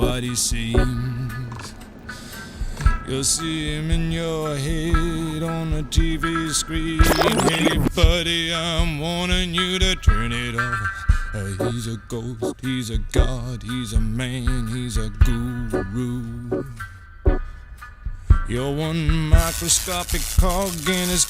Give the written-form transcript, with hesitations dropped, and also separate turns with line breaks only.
what he seems. You'll see him in your head on the TV screen. Hey buddy, I'm warning you to turn it off. He's a ghost, he's a god, he's a man, he's a guru. You're one microscopic cog in his